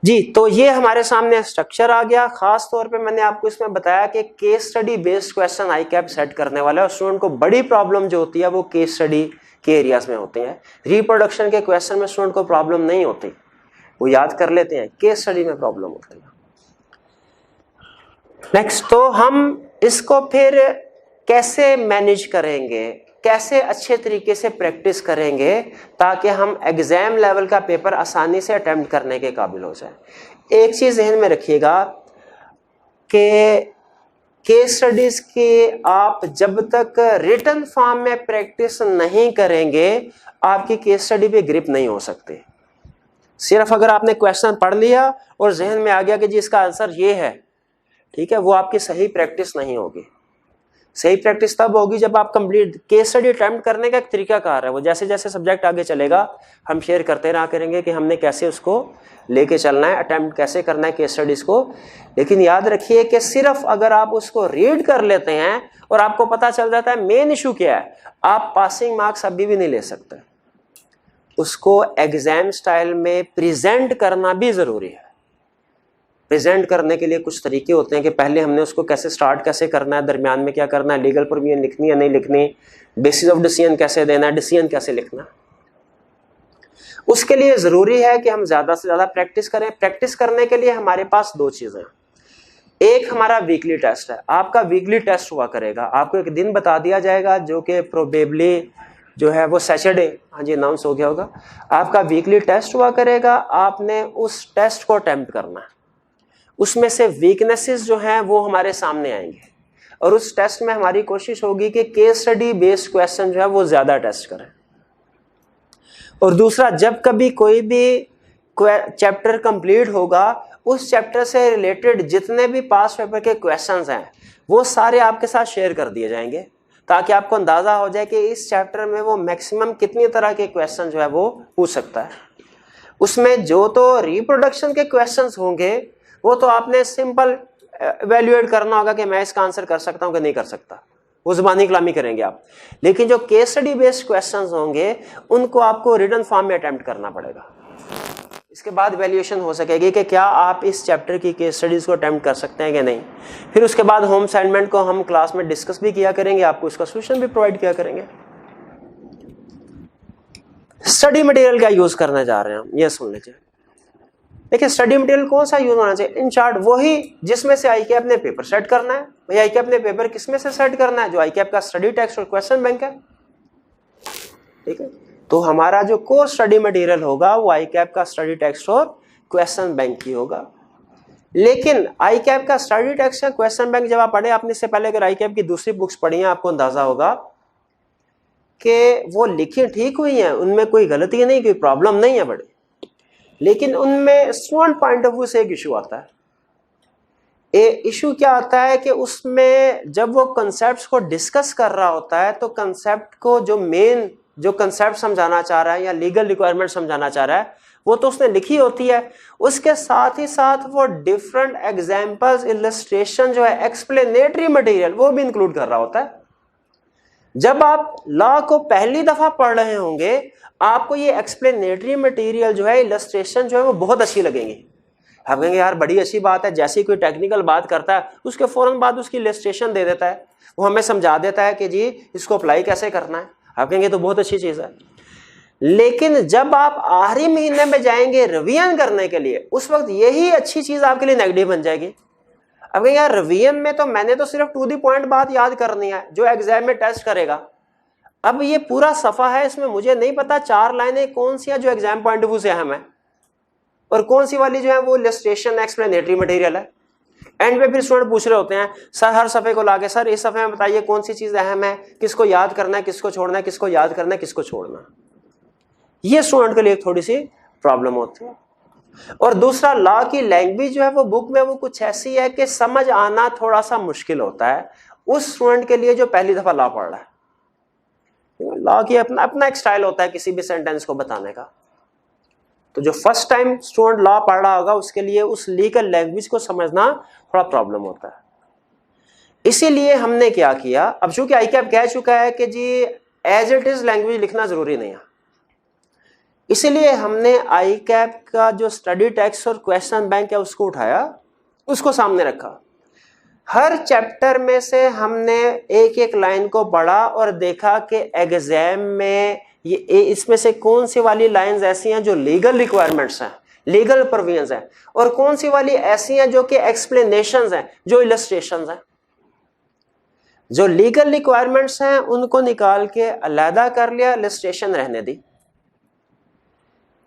जी, तो ये हमारे सामने स्ट्रक्चर आ गया। खास तौर पे मैंने आपको इसमें बताया कि केस स्टडी बेस्ड क्वेश्चन आईकैप सेट करने वाला है, और स्टूडेंट को बड़ी प्रॉब्लम जो होती है वो केस स्टडी के एरियाज में होती है। रिप्रोडक्शन के क्वेश्चन में स्टूडेंट को प्रॉब्लम नहीं होती, वो याद कर लेते हैं, केस स्टडी में प्रॉब्लम होती है। नेक्स्ट, तो हम इसको फिर कैसे मैनेज करेंगे, कैसे अच्छे तरीके से प्रैक्टिस करेंगे ताकि हम एग्जाम लेवल का पेपर आसानी से अटेम्प्ट करने के काबिल हो जाए। एक चीज ध्यान में रखिएगा कि केस स्टडीज की आप जब तक रिटन फॉर्म में प्रैक्टिस नहीं करेंगे, आपकी केस स्टडी पे ग्रिप नहीं हो सकती। सिर्फ अगर आपने क्वेश्चन पढ़ लिया और जहन में आ गया कि जी इसका आंसर ये है, ठीक है, वो आपकी सही प्रैक्टिस नहीं होगी। सही प्रैक्टिस तब होगी जब आप कंप्लीट केस स्टडी अटेम्प्ट करने का एक तरीका कार है, वो जैसे जैसे सब्जेक्ट आगे चलेगा हम शेयर करते रहा करेंगे कि हमने कैसे उसको लेके चलना है, अटेम्प्ट कैसे करना है केस स्टडीज को। लेकिन याद रखिए कि सिर्फ अगर आप उसको रीड कर लेते हैं और आपको पता चल जाता है मेन इशू क्या है, आप पासिंग मार्क्स अभी भी नहीं ले सकते। उसको एग्जाम स्टाइल में प्रेजेंट करना भी जरूरी है। प्रेजेंट करने के लिए कुछ तरीके होते हैं कि पहले हमने उसको कैसे स्टार्ट कैसे करना है, दरमियान में क्या करना है, लीगल प्रोविजन लिखनी है नहीं लिखनी, बेसिस ऑफ डिसीजन कैसे देना है, डिसीजन कैसे लिखना। उसके लिए जरूरी है कि हम ज्यादा से ज्यादा प्रैक्टिस करें। प्रैक्टिस करने के लिए हमारे पास 2 चीजें हैं। एक हमारा वीकली टेस्ट है, आपका वीकली टेस्ट हुआ करेगा, आपको एक दिन बता दिया जाएगा जो कि प्रोबेबली जो है वो सैटरडे, हाँ जी अनाउंस हो गया होगा। आपका वीकली टेस्ट हुआ करेगा, आपने उस टेस्ट को अटेम्प्ट करना है। उसमें से वीकनेसेस जो हैं वो हमारे सामने आएंगे, और उस टेस्ट में हमारी कोशिश होगी कि केस स्टडी बेस्ड क्वेश्चन जो है वो ज्यादा टेस्ट करें। और दूसरा, जब कभी कोई भी चैप्टर कंप्लीट होगा, उस चैप्टर से रिलेटेड जितने भी पास पेपर के क्वेश्चंस हैं वो सारे आपके साथ शेयर कर दिए जाएंगे, ताकि आपको अंदाजा हो जाए कि इस चैप्टर में वो मैक्सिमम कितनी तरह के क्वेश्चन जो है वो पूछ सकता है। उसमें जो तो रिप्रोडक्शन के क्वेश्चंस होंगे वो तो आपने सिंपल एवेल्युएट करना होगा कि मैं इसका आंसर कर सकता हूं कि नहीं कर सकता, वो जुबानी कलामी करेंगे आप। लेकिन जो केस स्टडी बेस्ड क्वेश्चंस होंगे उनको आपको रिटन फॉर्म में अटेम्प्ट करना पड़ेगा। इसके बाद वैल्यूएशन हो सकेगी कि क्या आप इस चैप्टर की केस स्टडीज को अटेम्प्ट कर सकते हैं कि नहीं। फिर उसके बाद होम असाइनमेंट को हम क्लास में डिस्कस भी किया करेंगे, आपको इसका सोल्यूशन भी प्रोवाइड किया करेंगे। स्टडी मटेरियल क्या यूज करने जा रहे हैं हम, ये सुन लीजिए। देखिए, स्टडी मटेरियल कौन सा यूज होना चाहिए, इन शॉर्ट वही जिसमें से आईकैप ने पेपर सेट करना है। भाई आईकैप ने पेपर किसमें से सेट करना है, जो आईकैप का स्टडी टेक्स्ट और क्वेश्चन बैंक है। ठीक है, तो हमारा जो कोर स्टडी मटेरियल होगा वो आईकैप का स्टडी टेक्स्ट और क्वेश्चन बैंक ही होगा। लेकिन आईकैप का स्टडी टेक्स्ट या क्वेश्चन बैंक जब आप पढ़े, आपने इससे पहले अगर आईकैप की दूसरी बुक्स पढ़ी हैं, आपको अंदाजा होगा कि वो लिखी ठीक हुई हैं, उनमें कोई गलती नहीं, कोई प्रॉब्लम नहीं है बड़ी। लेकिन उनमें स्टूडेंट पॉइंट ऑफ व्यू से एक इशू आता है। इशू क्या आता है कि उसमें जब वो कंसेप्ट को डिस्कस कर रहा होता है तो कंसेप्ट को जो मेन जो कंसेप्ट समझाना चाह रहा है या लीगल रिक्वायरमेंट समझाना चाह रहा है वो तो उसने लिखी होती है, उसके साथ ही साथ वो डिफरेंट एग्जांपल्स, इलस्ट्रेशन जो है, एक्सप्लेनेटरी मटेरियल वो भी इंक्लूड कर रहा होता है। जब आप लॉ को पहली दफा पढ़ रहे होंगे आपको ये एक्सप्लेनेटरी मटेरियल जो है, इलस्ट्रेशन जो है वो बहुत अच्छी लगेंगी। आप कहेंगे यार बड़ी अच्छी बात है, जैसे कोई टेक्निकल बात करता है उसके फौरन बाद उसकी इलस्ट्रेशन दे देता है, वो हमें समझा देता है कि जी इसको अप्लाई कैसे करना है। आप कहेंगे तो बहुत अच्छी चीज है। लेकिन जब आप आखिरी महीने में जाएंगे रिवीजन करने के लिए उस वक्त यही अच्छी चीज आपके लिए नेगेटिव बन जाएगी। अब कहेंगे यार रिवीजन में तो मैंने तो सिर्फ टू द पॉइंट बात याद करनी है जो एग्जाम में टेस्ट करेगा। अब ये पूरा सफा है, इसमें मुझे नहीं पता 4 लाइनें कौन सी है जो एग्जाम पॉइंट ऑफ व्यू से अहम है और कौन सी वाली जो है वो इलस्ट्रेशन एक्सप्लेनेटरी मटेरियल है। एंड पे फिर स्टूडेंट पूछ रहे होते हैं सर हर सफे को लाके, सर इस सफे में बताइए कौन सी चीज अहम है, किसको याद करना है, किसको छोड़ना है, किसको याद करना है, किसको छोड़ना। ये स्टूडेंट के लिए थोड़ी सी प्रॉब्लम होती है। और दूसरा, लॉ की लैंग्वेज जो है वो बुक में वो कुछ ऐसी है कि समझ आना थोड़ा सा मुश्किल होता है उस स्टूडेंट के लिए जो पहली दफा लॉ पढ़ रहा है। लॉ की अपना एक स्टाइल होता है किसी भी सेंटेंस को बताने का। तो जो फर्स्ट टाइम स्टूडेंट लॉ पढ़ रहा होगा उसके लिए उस लीगल लैंग्वेज को समझना थोड़ा प्रॉब्लम होता है। इसीलिए हमने क्या किया, अब चूंकि आईकैप कह चुका है कि जी एज इट इज लैंग्वेज लिखना जरूरी नहीं है, इसीलिए हमने आईकैप का जो स्टडी टेक्स्ट और क्वेश्चन बैंक है उसको उठाया, उसको सामने रखा। हर चैप्टर में से हमने एक एक लाइन को पढ़ा और देखा कि एग्जाम में ये इसमें से कौन सी वाली लाइंस ऐसी हैं जो लीगल रिक्वायरमेंट्स हैं, लीगल प्रोविजंस हैं, और कौन सी वाली ऐसी हैं जो कि एक्सप्लेनेशंस हैं, जो इलस्ट्रेशंस हैं। जो लीगल रिक्वायरमेंट्स हैं उनको निकाल के अलहदा कर लिया, इलस्ट्रेशन रहने दी।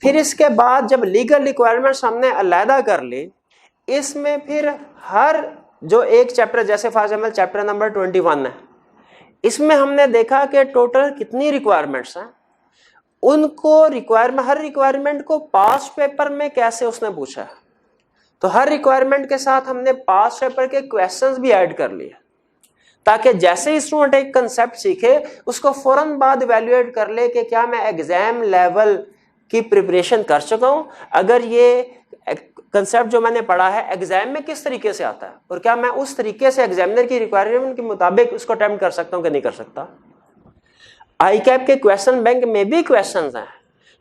फिर इसके बाद जब लीगल रिक्वायरमेंट्स हमने अलहदा कर ली, इसमें फिर हर जो एक चैप्टर, जैसे फॉर एग्जाम्पल चैप्टर नंबर 21 है, इसमें हमने देखा कि टोटल कितनी रिक्वायरमेंट्स हैं, उनको हर रिक्वायरमेंट को पास्ट पेपर में कैसे उसने पूछा है। तो हर रिक्वायरमेंट के साथ हमने पास्ट पेपर के क्वेश्चंस भी ऐड कर लिए ताकि जैसे ही स्टूडेंट एक कंसेप्ट सीखे उसको फौरन बाद इवैल्यूएट कर ले कि क्या मैं एग्जाम लेवल की प्रिपरेशन कर चुका हूं, अगर ये कंसेप्ट जो मैंने पढ़ा है एग्जाम में किस तरीके से आता है और क्या मैं उस तरीके से एग्जामिनर की रिक्वायरमेंट के मुताबिक उसको अटेम्प्ट कर सकता हूं कि नहीं कर सकता। आईकैप के क्वेश्चन बैंक में भी क्वेश्चंस हैं,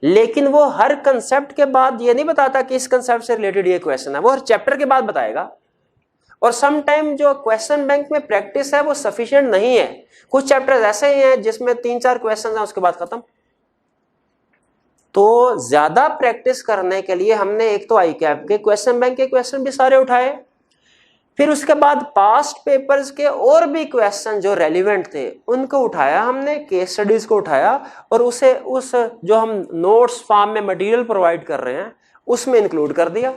लेकिन वो हर कंसेप्ट के बाद ये नहीं बताता कि इस कंसेप्ट से रिलेटेड ये क्वेश्चन है, वो हर चैप्टर के बाद बताएगा। और सम टाइम जो क्वेश्चन बैंक में प्रैक्टिस है वो सफिशिएंट नहीं है, कुछ चैप्टर्स ऐसे ही हैं जिसमें 3-4 क्वेश्चन हैं उसके बाद खत्म। तो ज्यादा प्रैक्टिस करने के लिए हमने एक तो आईकैप के क्वेश्चन बैंक के क्वेश्चन भी सारे उठाए, फिर उसके बाद पास्ट पेपर्स के और भी क्वेश्चन जो रेलिवेंट थे उनको उठाया हमने, केस स्टडीज को उठाया और उसे उस जो हम नोट्स फॉर्म में मटेरियल प्रोवाइड कर रहे हैं उसमें इंक्लूड कर दिया,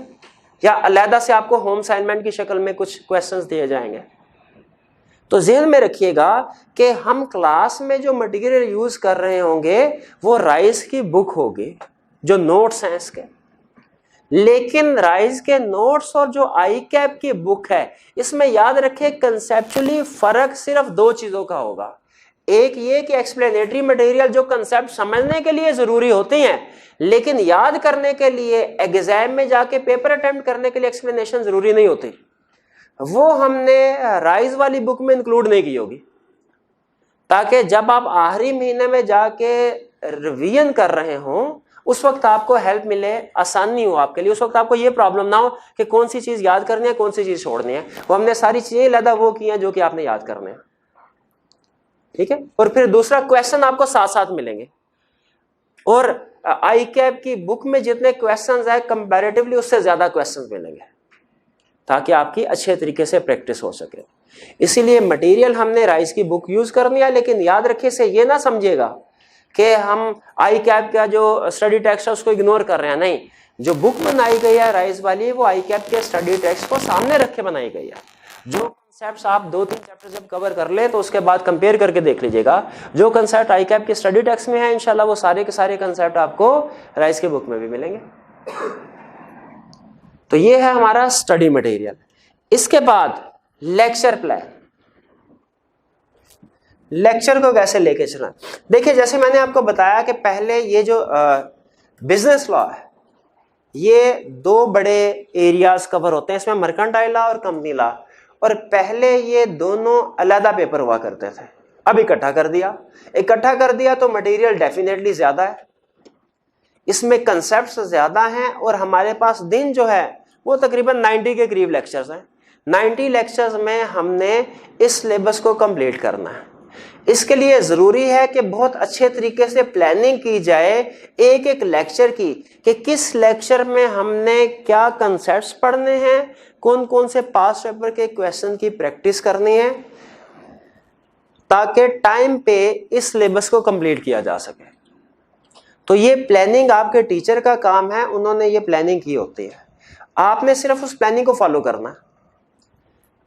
या अलहदा से आपको होम असाइनमेंट की शक्ल में कुछ क्वेश्चंस दिए जाएंगे। तो ज़हन में रखिएगा कि हम क्लास में जो मटेरियल यूज कर रहे होंगे वो राइस की बुक होगी, जो नोट्स हैं इसके, लेकिन राइस के नोट्स और जो आईकैप की बुक है इसमें याद रखें कंसेप्चुअली फर्क सिर्फ 2 चीजों का होगा। एक ये कि एक्सप्लेनेटरी मटेरियल जो कंसेप्ट समझने के लिए जरूरी होते हैं लेकिन याद करने के लिए एग्जाम में जाके पेपर अटेम्प्ट करने के लिए एक्सप्लेनेशन जरूरी नहीं होती, वो हमने राइज वाली बुक में इंक्लूड नहीं की होगी, ताकि जब आप आखिरी महीने में जाके रिवीजन कर रहे हो उस वक्त आपको हेल्प मिले, आसानी हो आपके लिए, उस वक्त आपको ये प्रॉब्लम ना हो कि कौन सी चीज याद करनी है कौन सी चीज छोड़नी है। वो हमने सारी चीजें अलग वो की हैं जो कि आपने याद करने हैं, ठीक है। और फिर दूसरा क्वेश्चन आपको साथ साथ मिलेंगे, और आईकैप की बुक में जितने क्वेश्चंस है कंपैरेटिवली उससे ज्यादा क्वेश्चंस मिलेंगे ताकि आपकी अच्छे तरीके से प्रैक्टिस हो सके। इसीलिए मटेरियल हमने राइस की बुक यूज करनी है, लेकिन याद रखिए से ये ना समझिएगा कि हम आईकैप का जो स्टडी टेक्स्ट है उसको इग्नोर कर रहे हैं, नहीं। जो बुक बनाई गई है राइस वाली वो आईकैप के स्टडी टेक्स्ट को सामने रख के बनाई गई है। जो कंसेप्ट्स आप 2-3 चैप्टर जब कवर कर ले तो उसके बाद कंपेयर करके देख लीजिएगा, जो कंसेप्ट आईकैप के स्टडी टेक्स्ट में है इंशाल्लाह वो सारे के सारे कंसेप्ट आपको राइस के बुक में भी मिलेंगे। तो ये है हमारा स्टडी मटेरियल। इसके बाद लेक्चर प्लान, लेक्चर को कैसे लेके चलना। देखिए जैसे मैंने आपको बताया कि पहले ये जो बिजनेस लॉ है ये दो बड़े एरियाज कवर होते हैं, इसमें मर्केंटाइल लॉ और कंपनी लॉ, और पहले ये दोनों अलग पेपर हुआ करते थे, अब इकट्ठा कर दिया तो मटेरियल डेफिनेटली ज्यादा है, इसमें कंसेप्ट्स ज्यादा हैं, और हमारे पास दिन जो है वो तकरीबन 90 के करीब लेक्चर्स हैं। 90 लेक्चर्स में हमने इस सिलेबस को कंप्लीट करना है। इसके लिए जरूरी है कि बहुत अच्छे तरीके से प्लानिंग की जाए एक एक लेक्चर की, कि किस लेक्चर में हमने क्या कंसेप्ट्स पढ़ने हैं, कौन कौन से पास्ट पेपर के क्वेश्चन की प्रैक्टिस करनी है, ताकि टाइम पे इस सिलेबस को कंप्लीट किया जा सके। तो ये प्लानिंग आपके टीचर का काम है, उन्होंने ये प्लानिंग की होती है, आपने सिर्फ उस प्लानिंग को फॉलो करना।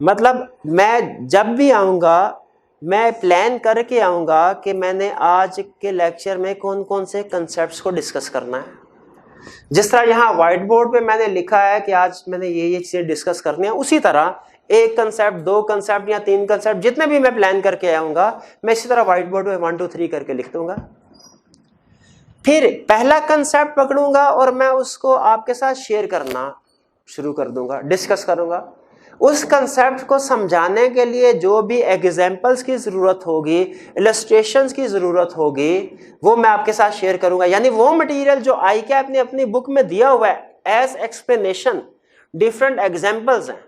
मतलब मैं जब भी आऊंगा मैं प्लान करके आऊंगा कि मैंने आज के लेक्चर में कौन कौन से कंसेप्ट्स को डिस्कस करना है। जिस तरह यहाँ व्हाइट बोर्ड पे मैंने लिखा है कि आज मैंने ये चीजें डिस्कस करनी है, उसी तरह एक कंसेप्ट, दो कंसेप्ट या तीन कंसेप्ट जितने भी मैं प्लान करके आऊंगा, मैं इसी तरह व्हाइट बोर्ड पे 1 2 3 करके लिख दूंगा। फिर पहला कंसेप्ट पकड़ूंगा और मैं उसको आपके साथ शेयर करना शुरू कर दूंगा, डिस्कस करूंगा। उस कंसेप्ट को समझाने के लिए जो भी एग्जाम्पल्स की जरूरत होगी, इलस्ट्रेशंस की जरूरत होगी, वो मैं आपके साथ शेयर करूंगा। यानी वो मटेरियल जो ICAP ने अपनी बुक में दिया हुआ है एज एक्सप्लेनेशन, डिफरेंट एग्जाम्पल्स हैं,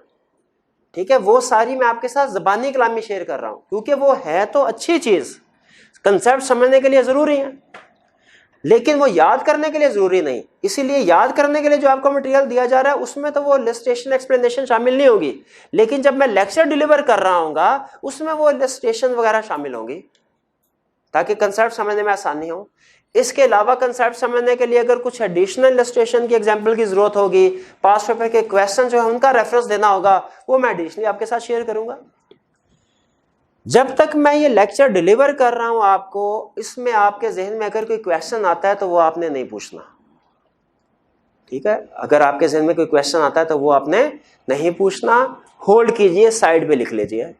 ठीक है, वो सारी मैं आपके साथ ज़बानी कलामी शेयर कर रहा हूं, क्योंकि वो है तो अच्छी चीज, कंसेप्ट समझने के लिए जरूरी है, लेकिन वो याद करने के लिए जरूरी नहीं। इसीलिए याद करने के लिए जो आपको मटेरियल दिया जा रहा है उसमें तो वो इलस्ट्रेशन एक्सप्लेनेशन शामिल नहीं होगी, लेकिन जब मैं लेक्चर डिलीवर कर रहा हूँगा उसमें वो इलस्ट्रेशन वगैरह शामिल होंगी, ताकि कंसेप्ट समझने में आसानी हो। इसके अलावा कंसेप्ट समझने के लिए अगर कुछ एडिशनल इलस्ट्रेशन की एग्जाम्पल की जरूरत होगी, पास्ट पेपर के क्वेश्चन जो है उनका रेफरेंस देना होगा, वो मैं एडिशनली आपके साथ शेयर करूंगा। जब तक मैं ये लेक्चर डिलीवर कर रहा हूं आपको, इसमें आपके जहन में अगर कोई क्वेश्चन आता है तो वो आपने नहीं पूछना, ठीक है। अगर आपके जहन में कोई क्वेश्चन आता है तो वो आपने नहीं पूछना, होल्ड कीजिए, साइड पे लिख लीजिए।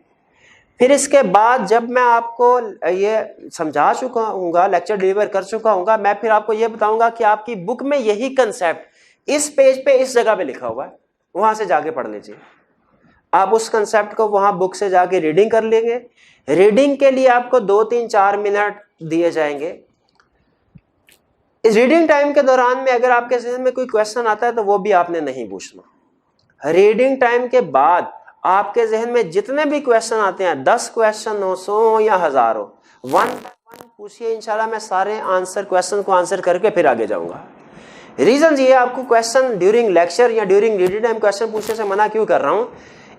फिर इसके बाद जब मैं आपको ये समझा चुका हूँगा, लेक्चर डिलीवर कर चुका हूँगा, मैं फिर आपको ये बताऊंगा कि आपकी बुक में यही कंसेप्ट इस पेज पे इस जगह पे लिखा हुआ है, वहां से जाके पढ़ लीजिए। आप उस कंसेप्ट को वहां बुक से जाके रीडिंग कर लेंगे। रीडिंग के लिए आपको 2 3 4 मिनट दिए जाएंगे। इस रीडिंग टाइम के दौरान में अगर आपके जहन में कोई क्वेश्चन आता है तो वो भी आपने नहीं पूछना। रीडिंग टाइम के बाद आपके जहन में जितने भी क्वेश्चन आते हैं, 10 क्वेश्चन हो, 100 हो या 1000 हो, 1 by 1 पूछिए। इंशाल्लाह मैं सारे क्वेश्चन को आंसर करके फिर आगे जाऊंगा। रीजन ये आपको क्वेश्चन ड्यूरिंग लेक्चर या ड्यूरिंग रीडिंग टाइम क्वेश्चन पूछने से मना क्यों कर रहा हूं,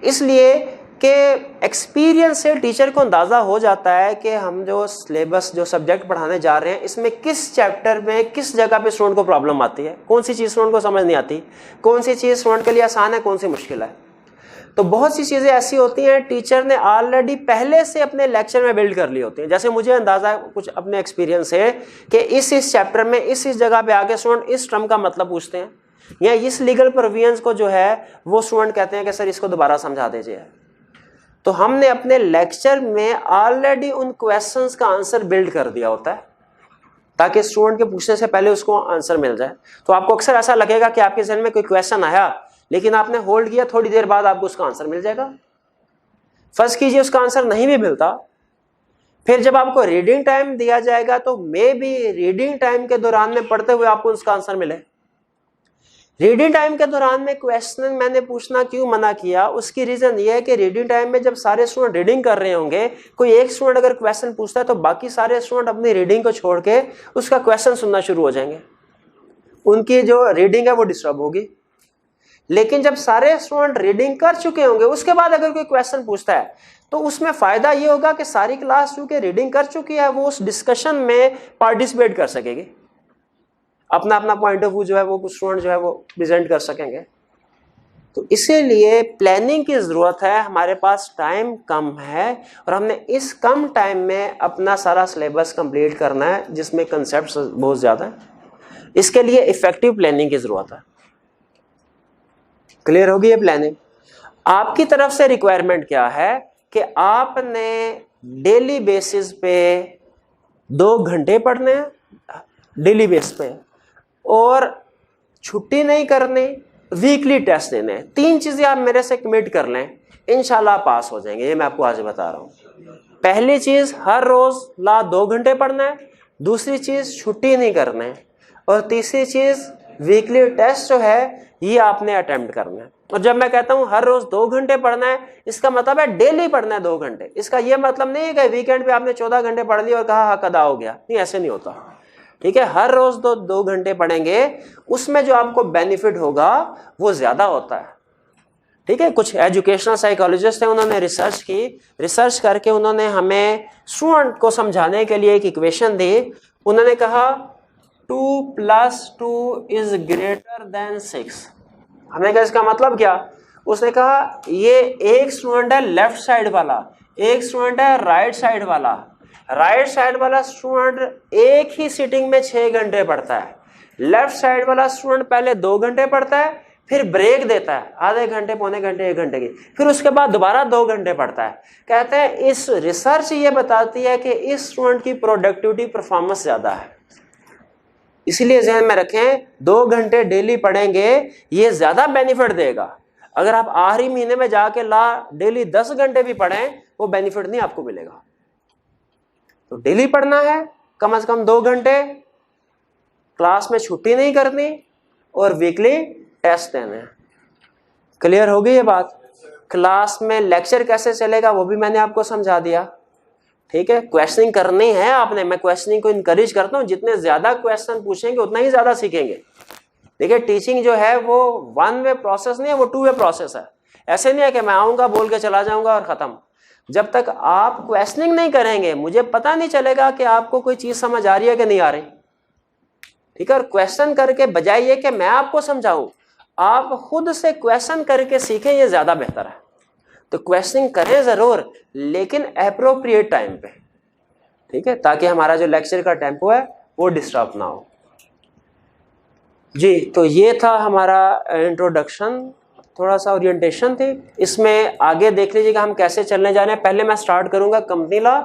इसलिए कि एक्सपीरियंस से टीचर को अंदाजा हो जाता है कि हम जो सिलेबस, जो सब्जेक्ट पढ़ाने जा रहे हैं, इसमें किस चैप्टर में किस जगह पे स्टूडेंट को प्रॉब्लम आती है, कौन सी चीज स्टूडेंट को समझ नहीं आती, कौन सी चीज स्टूडेंट के लिए आसान है, कौन सी मुश्किल है। तो बहुत सी चीजें ऐसी होती हैं टीचर ने ऑलरेडी पहले से अपने लेक्चर में बिल्ड कर ली होती हैं। जैसे मुझे अंदाजा कुछ अपने एक्सपीरियंस है कि इस चैप्टर में इस जगह पे आके स्टूडेंट इस टर्म का मतलब पूछते हैं, या इस लीगल प्रोविजंस को जो है वो स्टूडेंट कहते हैं कि सर इसको दोबारा समझा दीजिए। तो हमने अपने लेक्चर में ऑलरेडी उन क्वेश्चंस का आंसर बिल्ड कर दिया होता है, ताकि स्टूडेंट के पूछने से पहले उसको आंसर मिल जाए। तो आपको अक्सर ऐसा लगेगा कि आपके जहन में कोई क्वेश्चन आया, लेकिन आपने होल्ड किया, थोड़ी देर बाद आपको उसका आंसर मिल जाएगा। फर्स्ट कीजिए उसका आंसर नहीं भी मिलता, फिर जब आपको रीडिंग टाइम दिया जाएगा तो मे बी रीडिंग टाइम के दौरान में पढ़ते हुए आपको उसका आंसर मिले। रीडिंग टाइम के दौरान में क्वेश्चन मैंने पूछना क्यों मना किया, उसकी रीजन ये है कि रीडिंग टाइम में जब सारे स्टूडेंट रीडिंग कर रहे होंगे, कोई एक स्टूडेंट अगर क्वेश्चन पूछता है तो बाकी सारे स्टूडेंट अपनी रीडिंग को छोड़ के उसका क्वेश्चन सुनना शुरू हो जाएंगे, उनकी जो रीडिंग है वो डिस्टर्ब होगी। लेकिन जब सारे स्टूडेंट रीडिंग कर चुके होंगे, उसके बाद अगर कोई क्वेश्चन पूछता है तो उसमें फायदा ये होगा कि सारी क्लास चूंकि रीडिंग कर चुकी है, वो उस डिस्कशन में पार्टिसिपेट कर सकेगी, अपना अपना पॉइंट ऑफ व्यू जो है वो कुछ स्टूडेंट जो है वो प्रेजेंट कर सकेंगे। तो इसीलिए प्लानिंग की जरूरत है। हमारे पास टाइम कम है और हमने इस कम टाइम में अपना सारा सिलेबस कंप्लीट करना है, जिसमें कंसेप्ट बहुत ज्यादा है। इसके लिए इफेक्टिव प्लानिंग की जरूरत है। क्लियर होगी ये प्लानिंग? आपकी तरफ से रिक्वायरमेंट क्या है कि आपने डेली बेसिस पे 2 घंटे पढ़ने हैं डेली बेस पे, और छुट्टी नहीं करनी, वीकली टेस्ट देने हैं। 3 चीजें आप मेरे से कमिट कर लें, इंशाल्लाह पास हो जाएंगे। ये मैं आपको आज बता रहा हूँ। पहली चीज, हर रोज 2 घंटे पढ़ना है। दूसरी चीज, छुट्टी नहीं करना है। और तीसरी चीज, वीकली टेस्ट जो है ये आपने अटेम्प्ट करना है। और जब मैं कहता हूं हर रोज 2 घंटे पढ़ना है, इसका मतलब है डेली पढ़ना है 2 घंटे। इसका ये मतलब नहीं है कि वीकेंड पे आपने 14 घंटे पढ़ लिया और कहा हक अदा हो गया, नहीं, ऐसे नहीं होता। ठीक है, हर रोज 2 घंटे पढ़ेंगे, उसमें जो आपको बेनिफिट होगा वो ज्यादा होता है। ठीक है, कुछ एजुकेशनल साइकोलॉजिस्ट हैं, उन्होंने रिसर्च की, रिसर्च करके उन्होंने हमें स्टूडेंट को समझाने के लिए एक इक्वेशन दी। उन्होंने कहा 2 + 2 इज ग्रेटर देन 6। हमने कहा इसका मतलब क्या? उसने कहा ये एक स्टूडेंट है लेफ्ट साइड वाला, एक स्टूडेंट है राइट साइड वाला। राइट साइड वाला स्टूडेंट एक ही सिटिंग में 6 घंटे पढ़ता है। लेफ्ट साइड वाला स्टूडेंट पहले 2 घंटे पढ़ता है, फिर ब्रेक देता है आधे घंटे, पौने घंटे, 1 घंटे की, फिर उसके बाद दोबारा 2 घंटे पढ़ता है। कहते हैं इस रिसर्च ये बताती है कि इस स्टूडेंट की प्रोडक्टिविटी परफॉर्मेंस ज्यादा है। इसलिए ध्यान में रखें, 2 घंटे डेली पढ़ेंगे, ये ज्यादा बेनिफिट देगा। अगर आप आखिरी महीने में जाके डेली 10 घंटे भी पढ़ें, वो बेनिफिट नहीं आपको मिलेगा। तो डेली पढ़ना है, कम से कम 2 घंटे, क्लास में छुट्टी नहीं करनी, और वीकली टेस्ट देने हैं। क्लियर होगी ये बात? क्लास में लेक्चर कैसे चलेगा वो भी मैंने आपको समझा दिया। ठीक है, क्वेश्चनिंग करनी है आपने, मैं क्वेश्चनिंग को इनकरेज करता हूं। जितने ज्यादा क्वेश्चन पूछेंगे उतना ही ज्यादा सीखेंगे। देखिए, टीचिंग जो है वो 1 वे प्रोसेस नहीं है, वो 2 वे प्रोसेस है। ऐसे नहीं है कि मैं आऊंगा, बोल के चला जाऊंगा और खत्म। जब तक आप क्वेश्चनिंग नहीं करेंगे, मुझे पता नहीं चलेगा कि आपको कोई चीज समझ आ रही है कि नहीं आ रही। ठीक है, और क्वेश्चन करके बजाय ये कि मैं आपको समझाऊं, आप खुद से क्वेश्चन करके सीखें, ये ज्यादा बेहतर है। तो क्वेश्चनिंग करें जरूर, लेकिन एप्रोप्रिएट टाइम पे। ठीक है, ताकि हमारा जो लेक्चर का टेम्पो है वो डिस्टर्ब ना हो। जी, तो ये था हमारा इंट्रोडक्शन, थोड़ा सा ओरिएंटेशन थी। इसमें आगे देख लीजिएगा हम कैसे चलने जा रहे हैं। पहले मैं स्टार्ट करूंगा कंपनी लॉ,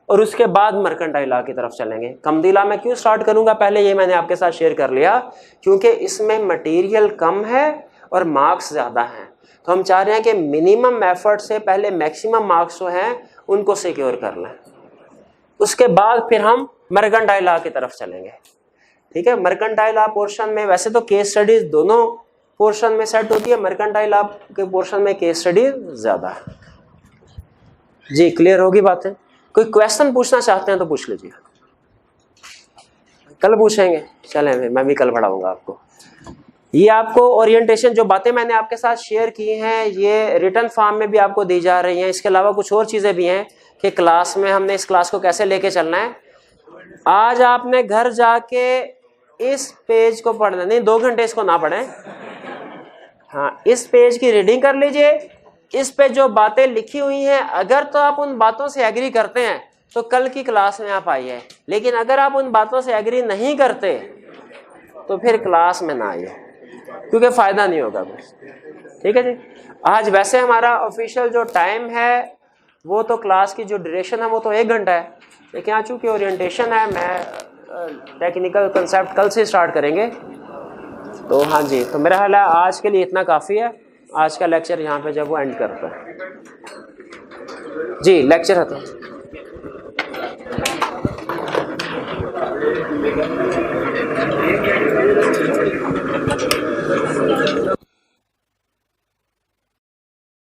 और उसके बाद मर्केंटाइल लॉ की तरफ चलेंगे। कंपनी लॉ में क्यों स्टार्ट करूंगा पहले, ये मैंने आपके साथ शेयर कर लिया, क्योंकि इसमें मटेरियल कम है और मार्क्स ज्यादा हैं। तो हम चाह रहे हैं कि मिनिमम एफर्ट से पहले मैक्सिमम मार्क्स जो हैं उनको सिक्योर कर लें, उसके बाद फिर हम मर्केंटाइल लॉ की तरफ चलेंगे। ठीक है, मर्केंटाइल लॉ पोर्शन में वैसे तो केस स्टडीज दोनों पोर्शन में सेट होती है, मर्केंटाइल लॉ के पोर्शन में केस स्टडी ज्यादा है। जी, क्लियर होगी बातें? कोई क्वेश्चन पूछना चाहते हैं तो पूछ लीजिए। कल पूछेंगे, चलें, मैं भी कल पढ़ाऊंगा आपको। ये आपको ओरिएंटेशन, जो बातें मैंने आपके साथ शेयर की हैं, ये रिटर्न फॉर्म में भी आपको दी जा रही हैं। इसके अलावा कुछ और चीज़ें भी हैं कि क्लास में हमने इस क्लास को कैसे लेके चलना है। आज आपने घर जाके इस पेज को पढ़ना नहीं, 2 घंटे इसको ना पढ़ें। हाँ, इस पेज की रीडिंग कर लीजिए। इस पे जो बातें लिखी हुई हैं, अगर तो आप उन बातों से एग्री करते हैं तो कल की क्लास में आप आइए, लेकिन अगर आप उन बातों से एग्री नहीं करते तो फिर क्लास में ना आइए, क्योंकि फायदा नहीं होगा कुछ। ठीक है जी। आज वैसे हमारा ऑफिशियल जो टाइम है वो तो क्लास की जो ड्यूरेशन है वो तो 1 घंटा है, लेकिन आज चूँकि ओरिएंटेशन है, मैं टेक्निकल कंसेप्ट कल से स्टार्ट करेंगे। तो हाँ जी, तो मेरा ख्याल है आज के लिए इतना काफ़ी है। आज का लेक्चर यहाँ पे जब वो एंड करता है। जी, लेक्चर खत्म।